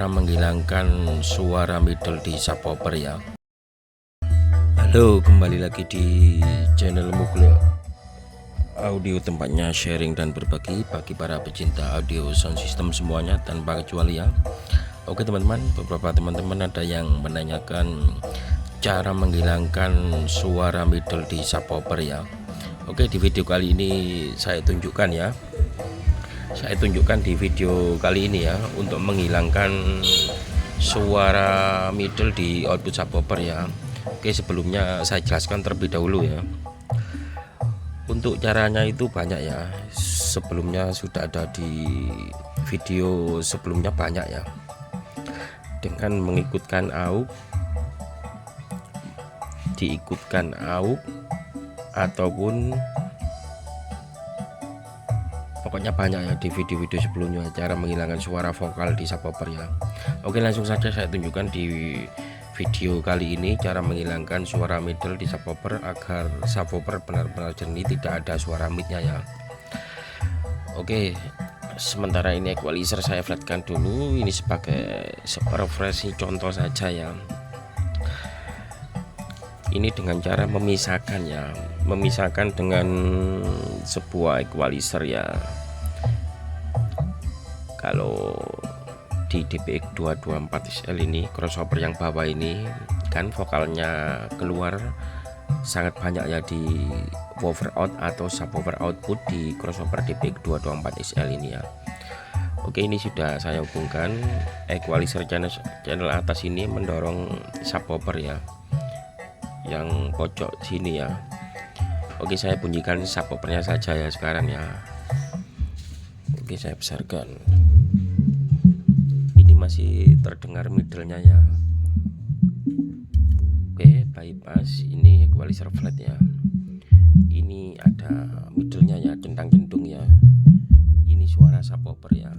Menghilangkan suara middle di subwoofer ya. Halo, kembali lagi di channel Muglo Audio, tempatnya sharing dan berbagi bagi para pecinta audio sound system semuanya tanpa kecuali ya. Oke teman-teman, beberapa teman-teman ada yang menanyakan cara menghilangkan suara middle di subwoofer ya. Oke, di video kali ini saya tunjukkan ya. Saya tunjukkan di video kali ini ya, untuk menghilangkan suara middle di output subwoofer ya. Oke, sebelumnya saya jelaskan terlebih dahulu ya. Untuk caranya itu banyak ya. Sebelumnya sudah ada di video sebelumnya banyak ya. Dengan mengikutkan AUX, diikutkan AUX, ataupun pokoknya banyak ya di video-video sebelumnya cara menghilangkan suara vokal di subwoofer ya. Oke, langsung saja saya tunjukkan di video kali ini cara menghilangkan suara middle di subwoofer agar subwoofer benar-benar jernih, tidak ada suara midnya ya. Oke, sementara ini equalizer saya flatkan dulu, ini sebagai referensi contoh saja ya. Ini dengan cara memisahkan ya, memisahkan dengan sebuah equalizer ya. Kalau di DPX 224SL ini crossover yang bawah ini kan vokalnya keluar sangat banyak ya di woofer out atau subwoofer output di crossover DPX 224SL ini ya. Oke, ini sudah saya hubungkan equalizer channel atas ini mendorong subwoofer ya, yang pojok sini ya. Oke, saya bunyikan subwoofernya saja ya sekarang ya. Oke, saya besarkan. Ini masih terdengar middle-nya ya. Oke, bypass ini equalizer flat ya. Ini ada middle-nya ya, centang-centung ya. Ini suara subwoofer ya.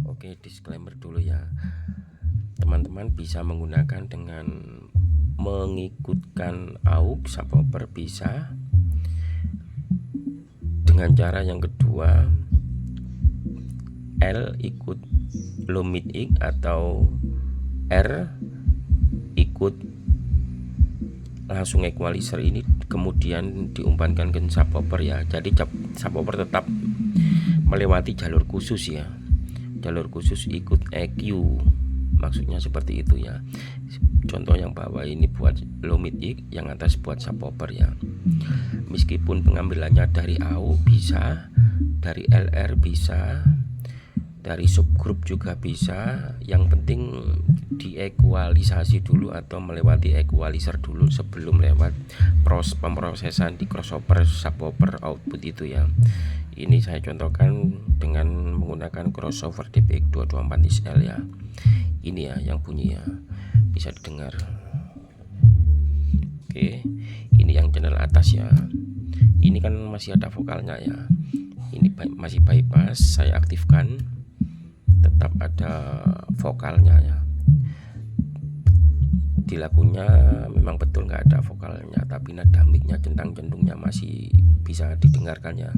Oke, disclaimer dulu ya. Teman-teman bisa menggunakan dengan mengikutkan AUX subwoofer bisa. Dengan cara yang kedua, L ikut low mid X atau R ikut langsung equalizer ini kemudian diumpankan ke subwoofer ya. Jadi subwoofer tetap melewati jalur khusus ya. Jalur khusus ikut EQ, maksudnya seperti itu ya. Contoh yang bawah ini buat low mid X, yang atas buat subwoofer ya. Meskipun pengambilannya dari AUX bisa, dari LR bisa, dari subgroup juga bisa. Yang penting diekualisasi dulu atau melewati equalizer dulu sebelum lewat pemrosesan di crossover subwoofer output itu ya. Ini saya contohkan dengan menggunakan crossover DPX 224SL ya. Ini ya yang bunyi ya, bisa didengar. Oke, ini yang channel atas ya. Ini kan masih ada vokalnya ya. Ini masih bypass, saya aktifkan, tetap ada vokalnya ya. Di lagunya memang betul nggak ada vokalnya, tapi nada mic-nya, centang-centungnya masih bisa didengarkan ya.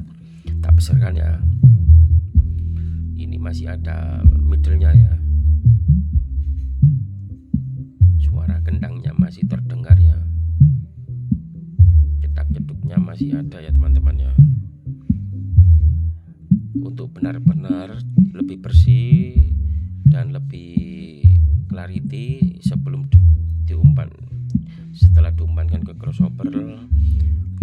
Tak besarkan ya. Ini masih ada middle-nya ya. Suara kendangnya masih terdengar ya. Cetak-ceduknya masih ada ya teman-teman ya. Untuk benar-benar lebih bersih dan lebih clarity sebelum setelah diumpankan ke crossover,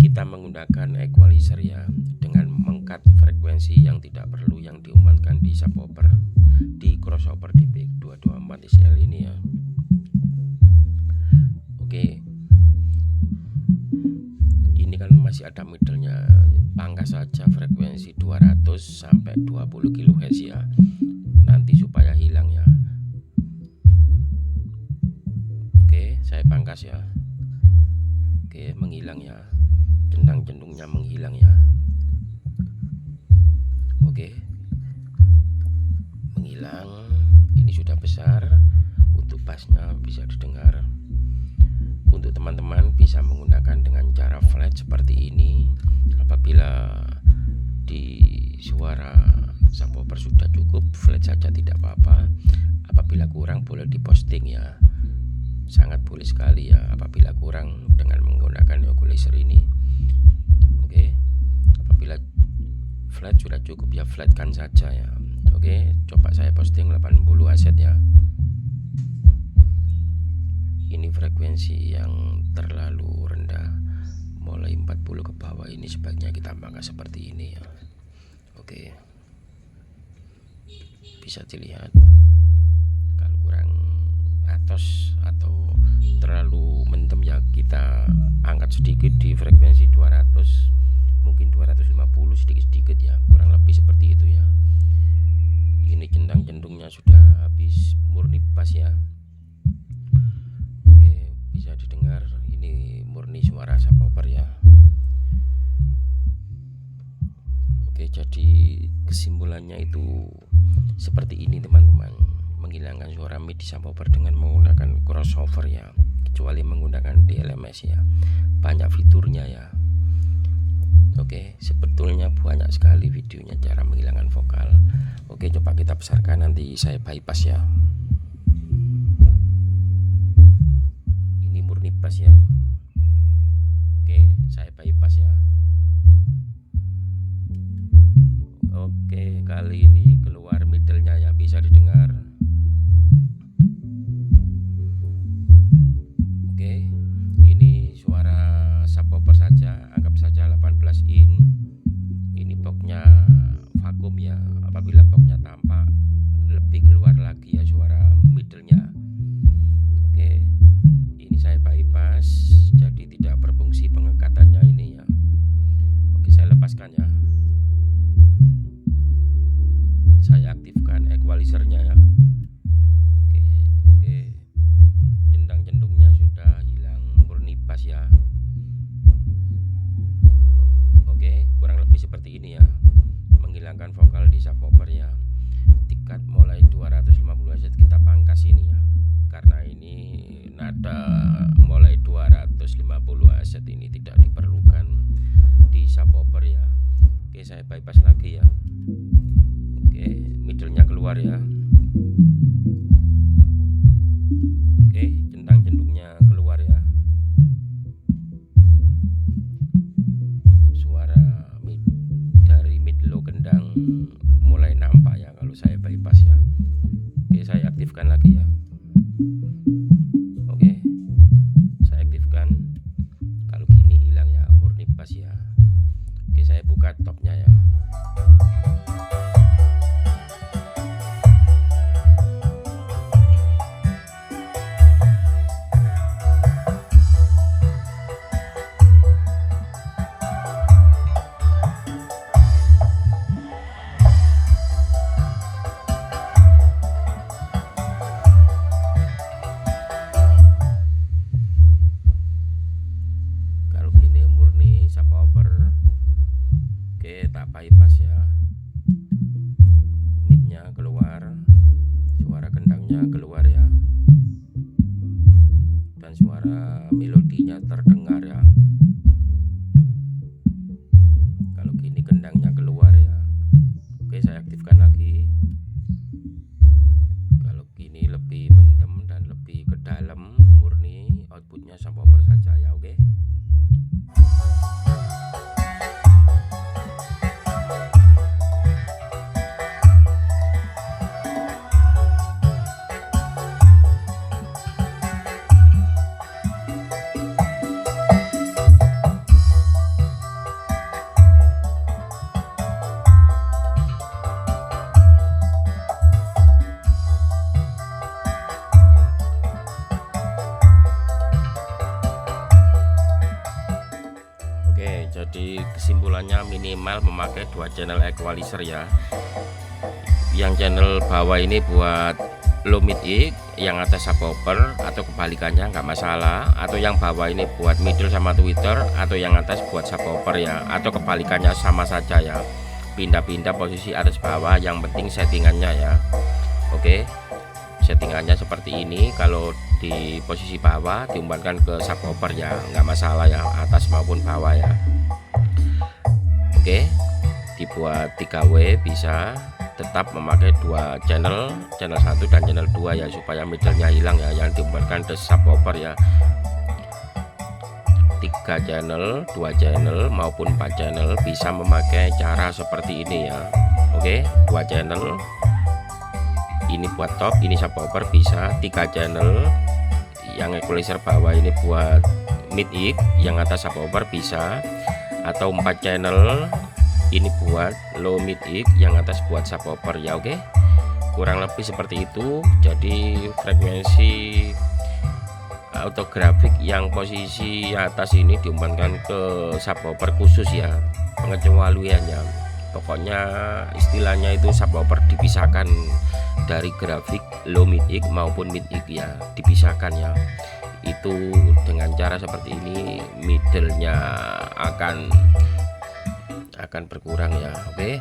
kita menggunakan equalizer ya, dengan mengcut frekuensi yang tidak perlu yang diumpankan di subwoofer di crossover DPX 224SL ini ya. Oke, ini kan masih ada middle-nya, pangkas saja frekuensi 200 sampai 20 kHz ya, nanti supaya hilang ya. Oke, saya pangkas ya. Oke, menghilang ya, centang-centungnya menghilang ya. Oke, menghilang. Ini sudah besar, untuk bassnya bisa didengar. Untuk teman-teman bisa menggunakan dengan cara flat seperti ini. Apabila di suara subwoofer sudah cukup, flat saja tidak apa-apa. Apabila kurang boleh diposting ya, sangat boleh sekali ya apabila kurang dengan menggunakan equalizer ini. Oke, apabila flat sudah cukup ya flatkan saja ya. Oke, coba saya posting 80 aset ya. Ini frekuensi yang terlalu rendah, mulai 40 ke bawah ini sebaiknya kita tambahkan seperti ini ya. Oke, bisa dilihat kalau kurang atas atau terlalu mendem ya kita angkat sedikit di frekuensi 200, mungkin 250 sedikit-sedikit ya, kurang lebih seperti itu ya. Ini centang cendungnya sudah habis, murni bass ya. Oke, bisa didengar ini murni suara subwoofer ya. Oke, jadi kesimpulannya itu seperti ini teman-teman, menghilangkan suara mid di subwoofer dengan menggunakan crossover ya, kecuali menggunakan DLMS ya, banyak fiturnya ya. Oke, sebetulnya banyak sekali videonya cara menghilangkan vokal. Oke, coba kita besarkan, nanti saya bypass ya. Ini murni bass ya. Oke, saya bypass ya. Oke, kali ini keluar middle-nya ya, bisa didengar. Oke, ini suara subwoofer saja, anggap saja 18 in. Ini boxnya vakum ya, apabila boxnya tampak lebih keluar lagi ya suara middle-nya. Oke, ini saya bypass, jadi tidak berfungsi pengangkatannya ini ya. Oke, saya lepaskan ya. Saya aktifkan equalizernya ya. Oke, centang-cendungnya sudah hilang, murni bass ya. Oke, kurang lebih seperti ini ya, menghilangkan vokal di subwoofer ya. Tingkat mulai 250 Hz kita pangkas ini ya, karena ini nada mulai 250 Hz ini tidak diperlukan di subwoofer ya. Oke, saya bypass lagi ya. Oke, middle-nya keluar ya. Oke, centang-cendungnya keluar ya. Suara dari mid low kendang mulai nampak ya kalau saya bypass ya. Oke, saya aktifkan lagi ya. Oke, saya aktifkan. Kalau gini hilang ya, murni bass ya. Oke, saya buka topnya ya. Subwoofer. Oke, tak bypass ya. Midnya keluar, suara kendangnya keluar ya, dan suara melodinya terdengar ya. Kalau gini kendangnya keluar ya. Oke, saya aktifkan lagi. Kalau gini lebih mendem dan lebih ke dalam, murni outputnya subwoofer saja ya. Oke. Jadi kesimpulannya minimal memakai 2 channel equalizer ya. Yang channel bawah ini buat low mid E, yang atas subwoofer, atau kebalikannya nggak masalah. Atau yang bawah ini buat middle sama tweeter, atau yang atas buat subwoofer ya. Atau kebalikannya sama saja ya. Pindah-pindah posisi atas bawah, yang penting settingannya ya. Oke, settingannya seperti ini. Kalau di posisi bawah diumpankan ke subwoofer ya, nggak masalah ya, atas maupun bawah ya. Oke, dibuat 3W bisa. tetap memakai dua channel 1 dan channel 2 ya, supaya middle-nya hilang ya, yang diumpankan ke subwoofer ya. 3 channel, 2 channel maupun 4 channel bisa memakai cara seperti ini ya. Oke, 2 channel ini buat top, ini subwoofer bisa. 3 channel yang equalizer bawah ini buat mid EEG, yang atas subwoofer bisa. Atau 4 channel ini buat low mid EEG, yang atas buat subwoofer ya. Oke, kurang lebih seperti itu. Jadi frekuensi autografik yang posisi atas ini diumpankan ke subwoofer khusus ya, pengecualiannya. Pokoknya istilahnya itu subwoofer dipisahkan dari grafik low mid EEG maupun mid EEG ya, dipisahkan ya. Itu dengan cara seperti ini middle-nya akan berkurang ya. Oke.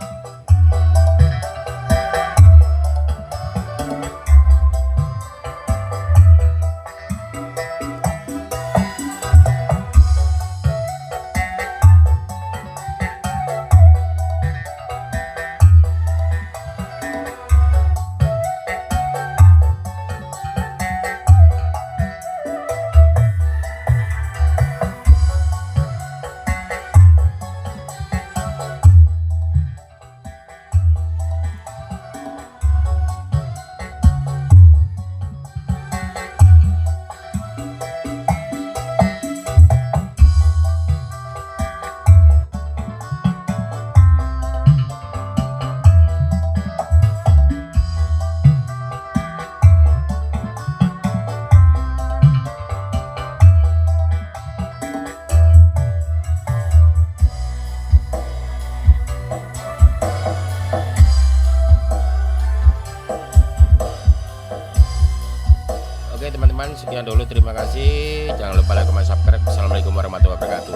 Oke teman-teman, sekian dulu, terima kasih. Jangan lupa like, comment, subscribe. Assalamualaikum warahmatullahi wabarakatuh.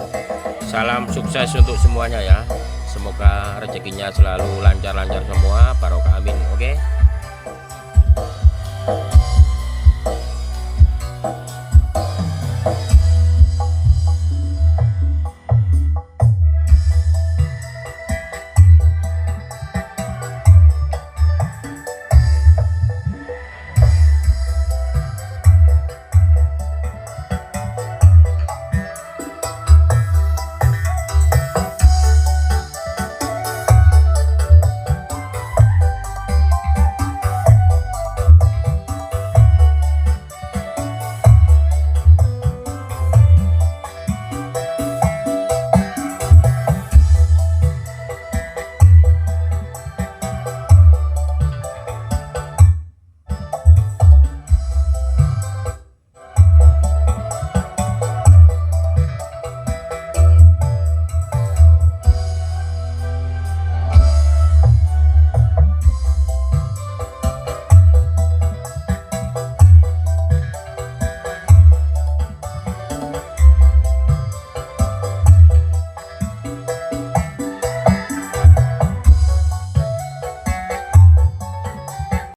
Salam sukses untuk semuanya ya. Semoga rezekinya selalu lancar-lancar semua, barokah amin. Oke.